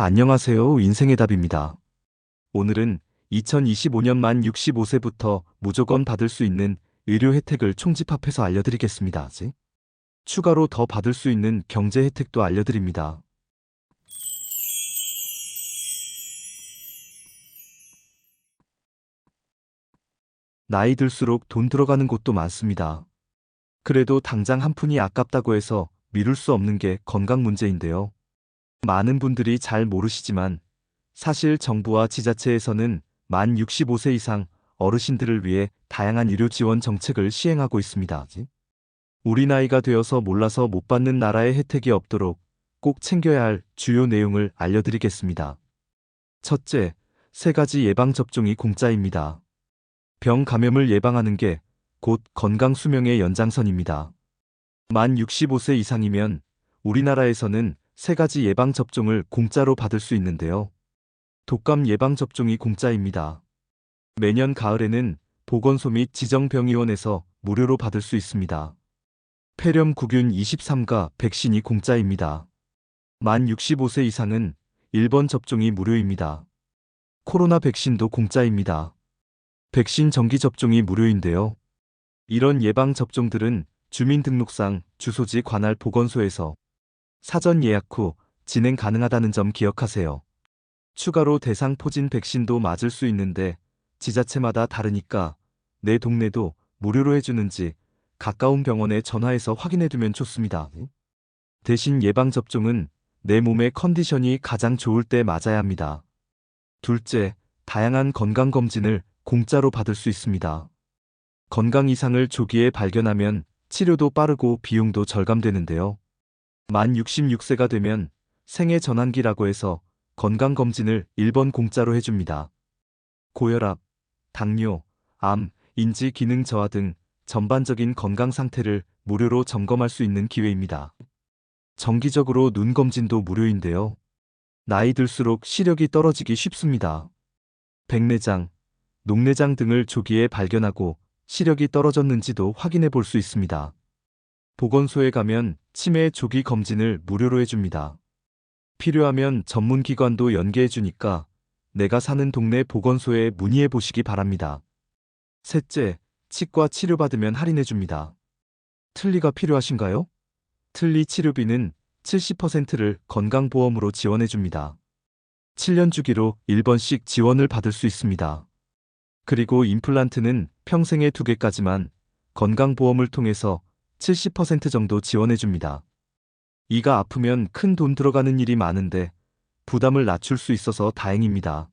안녕하세요. 인생의 답입니다. 오늘은 2025년 만 65세부터 무조건 받을 수 있는 의료 혜택을 총집합해서 알려드리겠습니다. 추가로 더 받을 수 있는 경제 혜택도 알려드립니다. 나이 들수록 돈 들어가는 곳도 많습니다. 그래도 당장 한 푼이 아깝다고 해서 미룰 수 없는 게 건강 문제인데요. 많은 분들이 잘 모르시지만 사실 정부와 지자체에서는 만 65세 이상 어르신들을 위해 다양한 의료 지원 정책을 시행하고 있습니다. 우리 나이가 되어서 몰라서 못 받는 나라의 혜택이 없도록 꼭 챙겨야 할 주요 내용을 알려드리겠습니다. 첫째, 3가지 예방접종이 공짜입니다. 병 감염을 예방하는 게 곧 건강 수명의 연장선입니다. 만 65세 이상이면 우리나라에서는 3가지 예방접종을 공짜로 받을 수 있는데요. 독감 예방접종이 공짜입니다. 매년 가을에는 보건소 및 지정병의원에서 무료로 받을 수 있습니다. 폐렴구균 23가 백신이 공짜입니다. 만 65세 이상은 1번 접종이 무료입니다. 코로나 백신도 공짜입니다. 백신 정기 접종이 무료인데요. 이런 예방접종들은 주민등록상 주소지 관할 보건소에서 사전 예약 후 진행 가능하다는 점 기억하세요. 추가로 대상 포진 백신도 맞을 수 있는데 지자체마다 다르니까 내 동네도 무료로 해주는지 가까운 병원에 전화해서 확인해두면 좋습니다. 대신 예방접종은 내 몸의 컨디션이 가장 좋을 때 맞아야 합니다. 둘째, 다양한 건강검진을 공짜로 받을 수 있습니다. 건강 이상을 조기에 발견하면 치료도 빠르고 비용도 절감되는데요. 만 66세가 되면 생애 전환기라고 해서 건강검진을 1번 공짜로 해줍니다. 고혈압, 당뇨, 암, 인지 기능 저하 등 전반적인 건강 상태를 무료로 점검할 수 있는 기회입니다. 정기적으로 눈 검진도 무료인데요. 나이 들수록 시력이 떨어지기 쉽습니다. 백내장, 녹내장 등을 조기에 발견하고 시력이 떨어졌는지도 확인해 볼 수 있습니다. 보건소에 가면 치매 조기 검진을 무료로 해줍니다. 필요하면 전문기관도 연계해 주니까 내가 사는 동네 보건소에 문의해 보시기 바랍니다. 셋째, 치과 치료받으면 할인해 줍니다. 틀니가 필요하신가요? 틀니 치료비는 70%를 건강보험으로 지원해 줍니다. 7년 주기로 1번씩 지원을 받을 수 있습니다. 그리고 임플란트는 평생에 2개까지만 건강보험을 통해서 70% 정도 지원해 줍니다. 이가 아프면 큰 돈 들어가는 일이 많은데 부담을 낮출 수 있어서 다행입니다.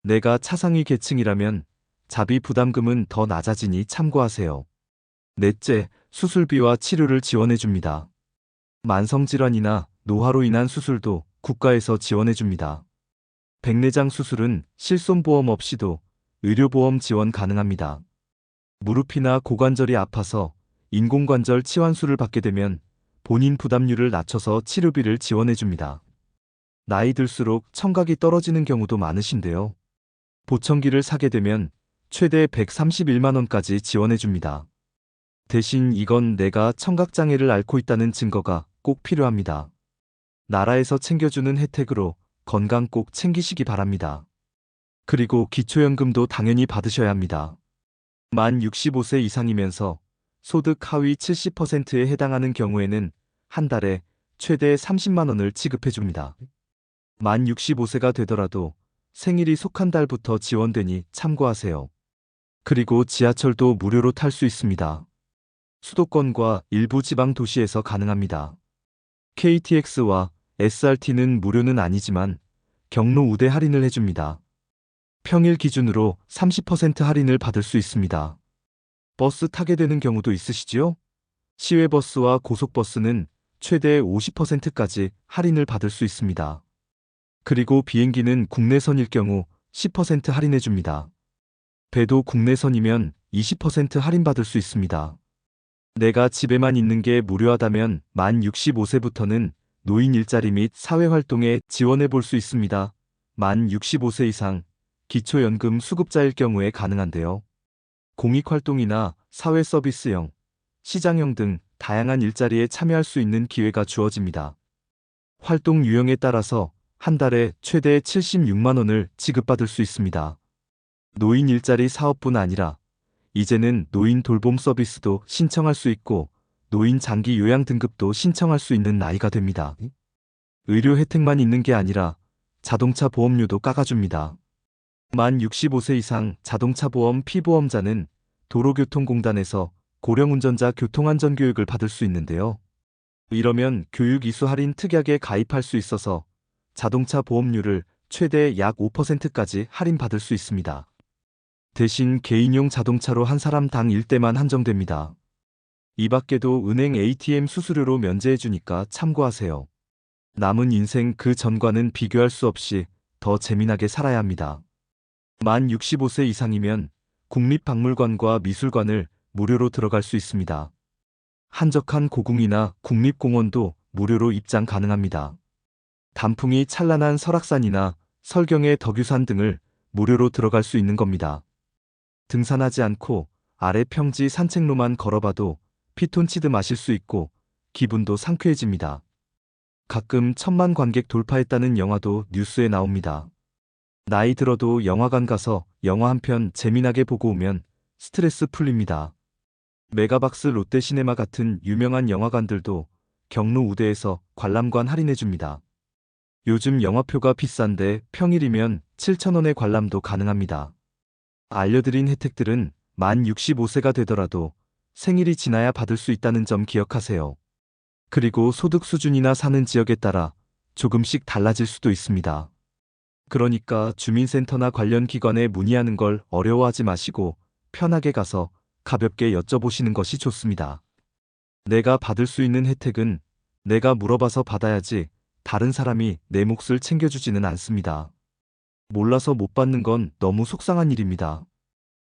내가 차상위 계층이라면 자비 부담금은 더 낮아지니 참고하세요. 넷째, 수술비와 치료를 지원해 줍니다. 만성질환이나 노화로 인한 수술도 국가에서 지원해 줍니다. 백내장 수술은 실손보험 없이도 의료보험 지원 가능합니다. 무릎이나 고관절이 아파서 인공관절 치환술을 받게 되면 본인 부담률을 낮춰서 치료비를 지원해 줍니다. 나이 들수록 청각이 떨어지는 경우도 많으신데요. 보청기를 사게 되면 최대 131만 원까지 지원해 줍니다. 대신 이건 내가 청각장애를 앓고 있다는 증거가 꼭 필요합니다. 나라에서 챙겨주는 혜택으로 건강 꼭 챙기시기 바랍니다. 그리고 기초연금도 당연히 받으셔야 합니다. 만 65세 이상이면서 소득 하위 70%에 해당하는 경우에는 한 달에 최대 30만 원을 지급해 줍니다. 만 65세가 되더라도 생일이 속한 달부터 지원되니 참고하세요. 그리고 지하철도 무료로 탈 수 있습니다. 수도권과 일부 지방 도시에서 가능합니다. KTX와 SRT는 무료는 아니지만 경로 우대 할인을 해줍니다. 평일 기준으로 30% 할인을 받을 수 있습니다. 버스 타게 되는 경우도 있으시지요? 시외버스와 고속버스는 최대 50%까지 할인을 받을 수 있습니다. 그리고 비행기는 국내선일 경우 10% 할인해 줍니다. 배도 국내선이면 20% 할인받을 수 있습니다. 내가 집에만 있는 게 무료하다면 만 65세부터는 노인 일자리 및 사회활동에 지원해 볼 수 있습니다. 만 65세 이상 기초연금 수급자일 경우에 가능한데요. 공익활동이나 사회서비스형, 시장형 등 다양한 일자리에 참여할 수 있는 기회가 주어집니다. 활동 유형에 따라서 한 달에 최대 76만 원을 지급받을 수 있습니다. 노인 일자리 사업뿐 아니라 이제는 노인 돌봄 서비스도 신청할 수 있고 노인 장기 요양 등급도 신청할 수 있는 나이가 됩니다. 의료 혜택만 있는 게 아니라 자동차 보험료도 깎아줍니다. 만 65세 이상 자동차 보험 피보험자는 도로교통공단에서 고령운전자 교통안전교육을 받을 수 있는데요. 이러면 교육 이수 할인 특약에 가입할 수 있어서 자동차 보험료를 최대 약 5%까지 할인받을 수 있습니다. 대신 개인용 자동차로 한 사람당 1대만 한정됩니다. 이 밖에도 은행 ATM 수수료로 면제해주니까 참고하세요. 남은 인생 그 전과는 비교할 수 없이 더 재미나게 살아야 합니다. 만 65세 이상이면 국립박물관과 미술관을 무료로 들어갈 수 있습니다. 한적한 고궁이나 국립공원도 무료로 입장 가능합니다. 단풍이 찬란한 설악산이나 설경의 덕유산 등을 무료로 들어갈 수 있는 겁니다. 등산하지 않고 아래 평지 산책로만 걸어봐도 피톤치드 마실 수 있고 기분도 상쾌해집니다. 가끔 1,000만 관객 돌파했다는 영화도 뉴스에 나옵니다. 나이 들어도 영화관 가서 영화 한 편 재미나게 보고 오면 스트레스 풀립니다. 메가박스 롯데시네마 같은 유명한 영화관들도 경로 우대에서 관람관 할인해줍니다. 요즘 영화표가 비싼데 평일이면 7,000원의 관람도 가능합니다. 알려드린 혜택들은 만 65세가 되더라도 생일이 지나야 받을 수 있다는 점 기억하세요. 그리고 소득 수준이나 사는 지역에 따라 조금씩 달라질 수도 있습니다. 그러니까 주민센터나 관련 기관에 문의하는 걸 어려워하지 마시고 편하게 가서 가볍게 여쭤보시는 것이 좋습니다. 내가 받을 수 있는 혜택은 내가 물어봐서 받아야지 다른 사람이 내 몫을 챙겨주지는 않습니다. 몰라서 못 받는 건 너무 속상한 일입니다.